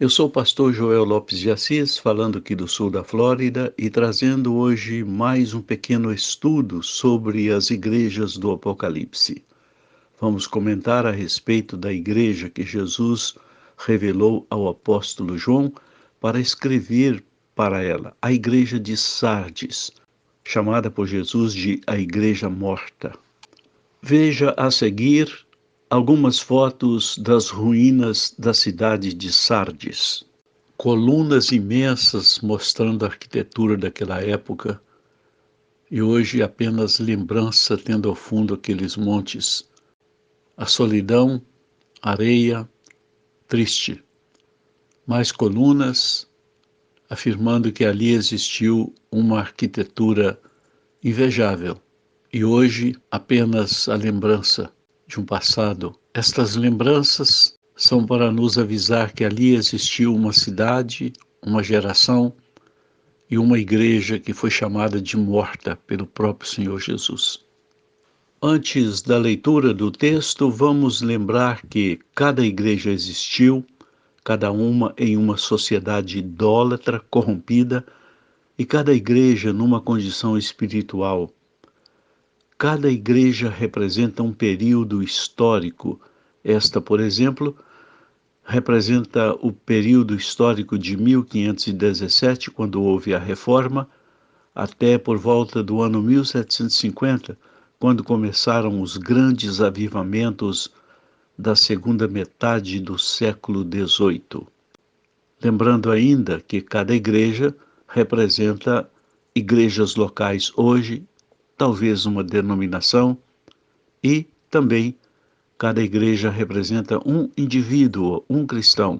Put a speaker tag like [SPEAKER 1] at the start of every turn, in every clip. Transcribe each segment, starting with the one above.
[SPEAKER 1] Eu sou o pastor Joel Lopes de Assis, falando aqui do sul da Flórida e trazendo hoje mais um pequeno estudo sobre as igrejas do Apocalipse. Vamos comentar a respeito da igreja que Jesus revelou ao apóstolo João para escrever para ela, a igreja de Sardes, chamada por Jesus de a igreja morta. Veja a seguir algumas fotos das ruínas da cidade de Sardes. Colunas imensas mostrando a arquitetura daquela época e hoje apenas lembrança tendo ao fundo aqueles montes. A solidão, areia, triste. Mais colunas afirmando que ali existiu uma arquitetura invejável e hoje apenas a lembrança de um passado. Estas lembranças são para nos avisar que ali existiu uma cidade, uma geração e uma igreja que foi chamada de morta pelo próprio Senhor Jesus. Antes da leitura do texto, vamos lembrar que cada igreja existiu, cada uma em uma sociedade idólatra, corrompida, e cada igreja numa condição espiritual. Cada igreja representa um período histórico. Esta, por exemplo, representa o período histórico de 1517, quando houve a Reforma, até por volta do ano 1750, quando começaram os grandes avivamentos da segunda metade do século XVIII. Lembrando ainda que cada igreja representa igrejas locais hoje, talvez uma denominação, e também cada igreja representa um indivíduo, um cristão.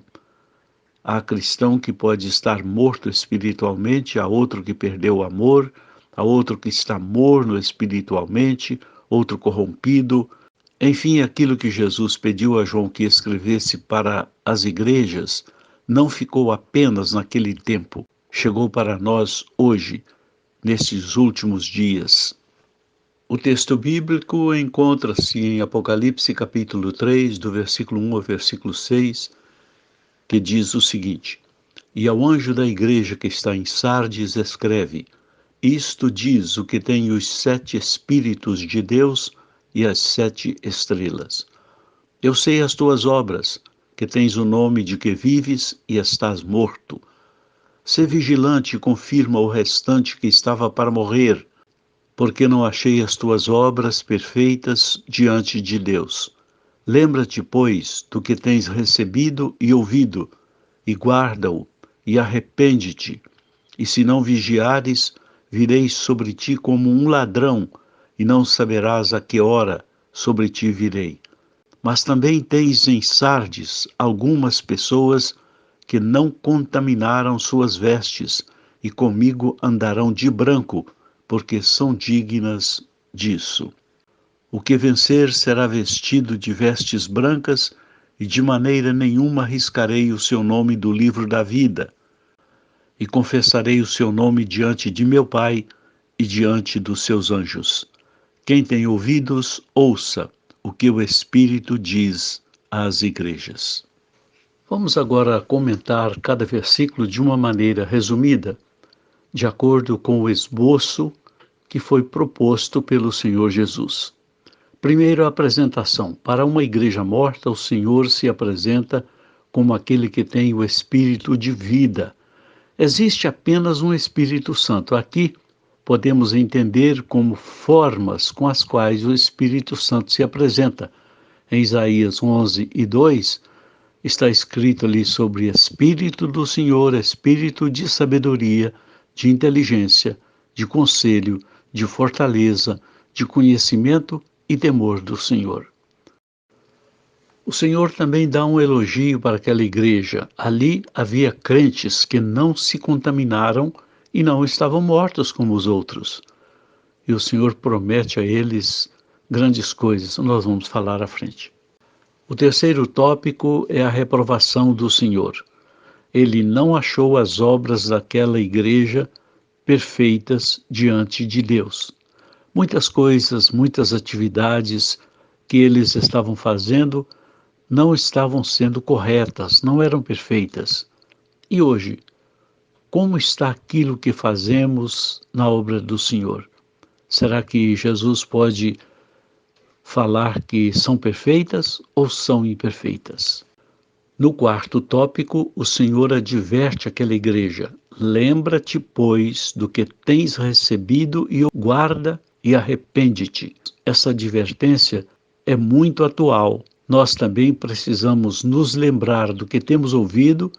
[SPEAKER 1] Há cristão que pode estar morto espiritualmente, há outro que perdeu o amor, há outro que está morno espiritualmente, outro corrompido. Enfim, aquilo que Jesus pediu a João que escrevesse para as igrejas não ficou apenas naquele tempo, chegou para nós hoje, nesses últimos dias. O texto bíblico encontra-se em Apocalipse capítulo 3, do versículo 1 ao versículo 6, que diz o seguinte: E ao anjo da igreja que está em Sardes escreve: Isto diz o que tem os 7 Espíritos de Deus e as 7 estrelas. Eu sei as tuas obras, que tens o nome de que vives e estás morto. Sê vigilante e confirma o restante que estava para morrer, porque não achei as tuas obras perfeitas diante de Deus. Lembra-te, pois, do que tens recebido e ouvido, e guarda-o, e arrepende-te. E se não vigiares, virei sobre ti como um ladrão, e não saberás a que hora sobre ti virei. Mas também tens em Sardes algumas pessoas que não contaminaram suas vestes, e comigo andarão de branco, porque são dignas disso. O que vencer será vestido de vestes brancas, e de maneira nenhuma riscarei o seu nome do livro da vida, e confessarei o seu nome diante de meu Pai e diante dos seus anjos. Quem tem ouvidos, ouça o que o Espírito diz às igrejas. Vamos agora comentar cada versículo de uma maneira resumida, de acordo com o esboço que foi proposto pelo Senhor Jesus. Primeiro, a apresentação. Para uma igreja morta, o Senhor se apresenta como aquele que tem o Espírito de vida. Existe apenas um Espírito Santo. Aqui podemos entender como formas com as quais o Espírito Santo se apresenta. Em Isaías 11:2, está escrito ali sobre Espírito do Senhor, Espírito de sabedoria, de inteligência, de conselho, de fortaleza, de conhecimento e temor do Senhor. O Senhor também dá um elogio para aquela igreja. Ali havia crentes que não se contaminaram e não estavam mortos como os outros. E o Senhor promete a eles grandes coisas. Nós vamos falar à frente. O terceiro tópico é a reprovação do Senhor. Ele não achou as obras daquela igreja perfeitas diante de Deus. Muitas coisas, muitas atividades que eles estavam fazendo não estavam sendo corretas, não eram perfeitas. E hoje, como está aquilo que fazemos na obra do Senhor? Será que Jesus pode falar que são perfeitas ou são imperfeitas? No quarto tópico, o Senhor adverte aquela igreja: lembra-te, pois, do que tens recebido e guarda e arrepende-te. Essa advertência é muito atual. Nós também precisamos nos lembrar do que temos ouvido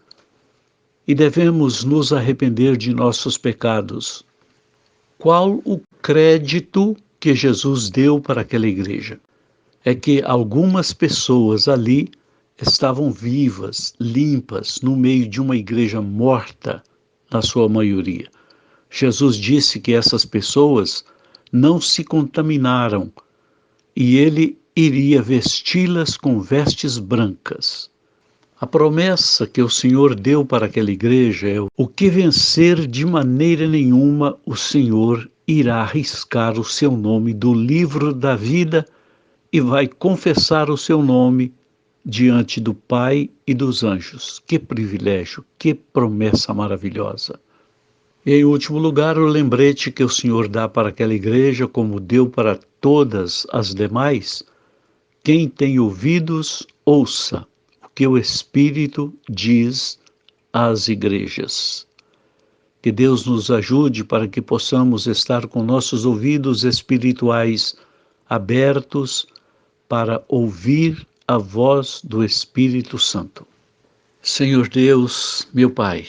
[SPEAKER 1] e devemos nos arrepender de nossos pecados. Qual o crédito que Jesus deu para aquela igreja? É que algumas pessoas ali estavam vivas, limpas, no meio de uma igreja morta, na sua maioria. Jesus disse que essas pessoas não se contaminaram e ele iria vesti-las com vestes brancas. A promessa que o Senhor deu para aquela igreja é: o que vencer, de maneira nenhuma o Senhor irá arriscar o seu nome do livro da vida e vai confessar o seu nome diante do Pai e dos anjos. Que privilégio, que promessa maravilhosa. E em último lugar, o lembrete que o Senhor dá para aquela igreja, como deu para todas as demais: quem tem ouvidos, ouça o que o Espírito diz às igrejas. Que Deus nos ajude para que possamos estar com nossos ouvidos espirituais abertos para ouvir a voz do Espírito Santo. Senhor Deus, meu Pai,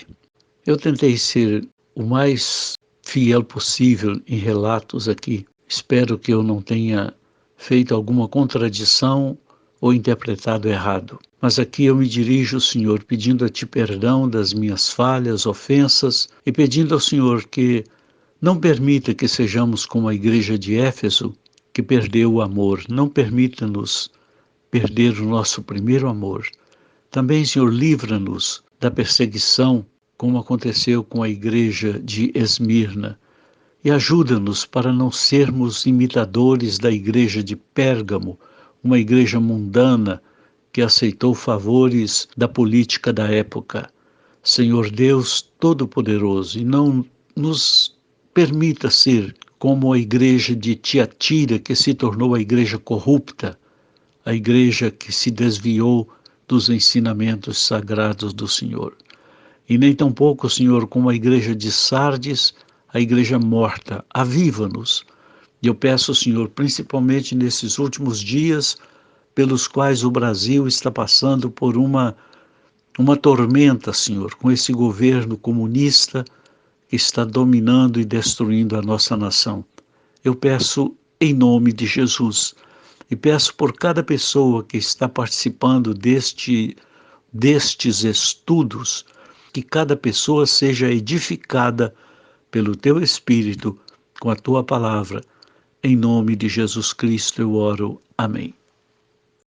[SPEAKER 1] eu tentei ser o mais fiel possível em relatos aqui. Espero que eu não tenha feito alguma contradição ou interpretado errado. Mas aqui eu me dirijo ao Senhor pedindo a Ti perdão das minhas falhas, ofensas e pedindo ao Senhor que não permita que sejamos como a igreja de Éfeso, que perdeu o amor. Não permita-nos perder o nosso primeiro amor. Também, Senhor, livra-nos da perseguição, como aconteceu com a igreja de Esmirna, e ajuda-nos para não sermos imitadores da igreja de Pérgamo, uma igreja mundana que aceitou favores da política da época. Senhor Deus Todo-Poderoso, e não nos permita ser como a igreja de Tiatira, que se tornou a igreja corrupta, a igreja que se desviou dos ensinamentos sagrados do Senhor. E nem tampouco, Senhor, como a igreja de Sardes, a igreja morta. Aviva-nos. E eu peço, Senhor, principalmente nesses últimos dias, pelos quais o Brasil está passando por uma tormenta, Senhor, com esse governo comunista que está dominando e destruindo a nossa nação. Eu peço em nome de Jesus e peço por cada pessoa que está participando destes estudos, que cada pessoa seja edificada pelo Teu Espírito com a Tua palavra. Em nome de Jesus Cristo eu oro. Amém.